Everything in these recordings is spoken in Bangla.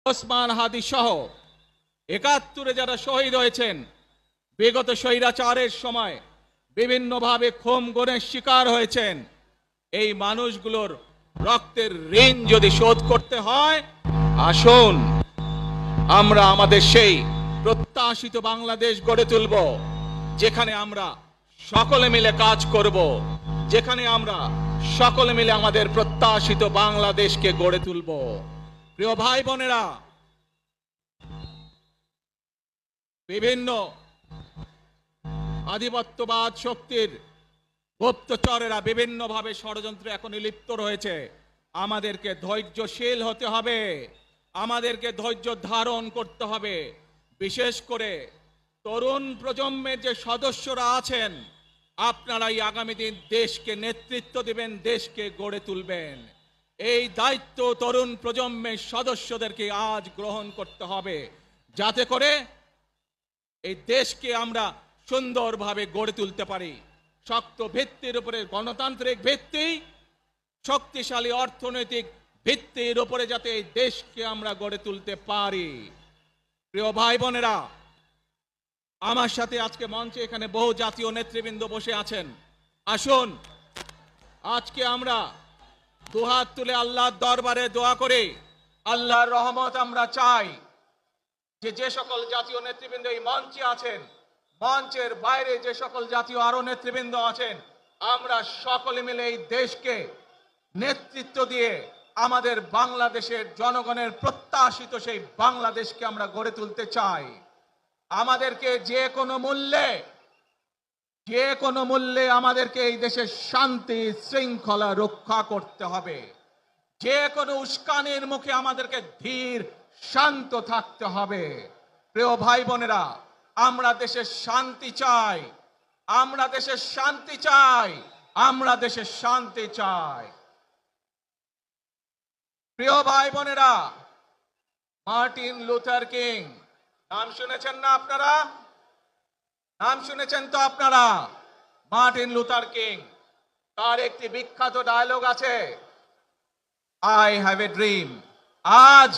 ওসমান হাদি সহ ৭১ যারা শহীদ হয়েছেন, বিগত স্বৈরাচারের সময় বিভিন্নভাবে খুন গুমের শিকার হয়েছেন, এই মানুষগুলোর রক্তের ঋণ যদি শোধ করতে হয়, আসুন আমরা আমাদের সেই প্রত্যাশিত বাংলাদেশ গড়ে তুলব, যেখানে আমরা সকলে মিলে কাজ করব, যেখানে আমরা সকলে মিলে আমাদের প্রত্যাশিত বাংলাদেশকে গড়ে তুলব। প্রিয় ভাই বোনেরা, বিভিন্ন আধিপত্যবাদ শক্তির গুপ্তচরেরা বিভিন্নভাবে ষড়যন্ত্রে এখন লিপ্ত রয়েছে। আমাদেরকে ধৈর্যশীল হতে হবে, আমাদেরকে ধৈর্য ধারণ করতে হবে। বিশেষ করে তরুণ প্রজন্মের যে সদস্যরা আছেন, আপনারাই আগামী দিন দেশকে নেতৃত্ব দিবেন, দেশকে গড়ে তুলবেন। এই দায়িত্ব তরুণ প্রজন্মের সদস্যদেরকে আজ গ্রহণ করতে হবে, যাতে করে এই দেশকে আমরা সুন্দরভাবে গড়ে তুলতে পারি। শক্ত ভিত্তির উপরে, গণতান্ত্রিক ভিত্তি, শক্তিশালী অর্থনৈতিক ভিত্তির উপরে যাতে এই দেশকে আমরা গড়ে তুলতে পারি। প্রিয় ভাই বোনেরা, আমার সাথে আজকে মঞ্চে এখানে বহু জাতীয় নেতৃবৃন্দ বসে আছেন। আসুন আজকে আমরা দুহাত তুলে আল্লাহর দরবারে দোয়া করি, আল্লাহর রহমত আমরা চাই। যে সকল জাতীয় নেতৃবৃন্দ এই মঞ্চে আছেন, মঞ্চের বাইরে যে সকল জাতীয় আরো নেতৃবৃন্দ আছেন, আমরা সকলে মিলে এই দেশকে নেতৃত্ব দিয়ে আমাদের বাংলাদেশের জনগণের প্রত্যাশিত সেই বাংলাদেশকে আমরা গড়ে তুলতে চাই। আমাদেরকে যে কোনো মূল্যে আমাদেরকে এই দেশের শান্তি শৃঙ্খলা রক্ষা করতে হবে। যে কোনো উস্কানির মুখে আমাদেরকে ধীর শান্ত থাকতে হবে। প্রিয় ভাই বোনেরা, আমরা দেশের শান্তি চাই, আমরা দেশের শান্তি চাই, আমরা দেশের শান্তি চাই। প্রিয় ভাই বোনেরা, মার্টিন লুথার কিং নাম শুনেছেন না আপনারা? নাম শুনেছেন তো আপনারা? মার্টিন লুথার কিং, তার একটি বিখ্যাত ডায়লগ আছে, আই হ্যাভ এ ড্রিম। আজ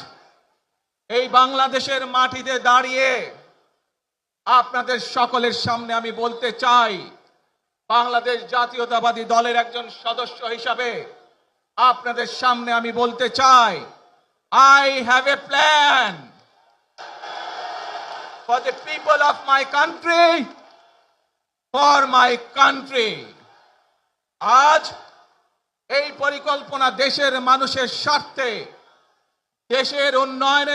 এই বাংলাদেশের মাটিতে দাঁড়িয়ে আপনাদের সকলের সামনে আমি বলতে চাই, বাংলাদেশ জাতীয়তাবাদী দলের একজন সদস্য হিসাবে আপনাদের সামনে আমি বলতে চাই, I have a plan for the people of my country, for my country. আজ এই পরিকল্পনা দেশের মানুষের স্বার্থে, দেশের উন্নয়নের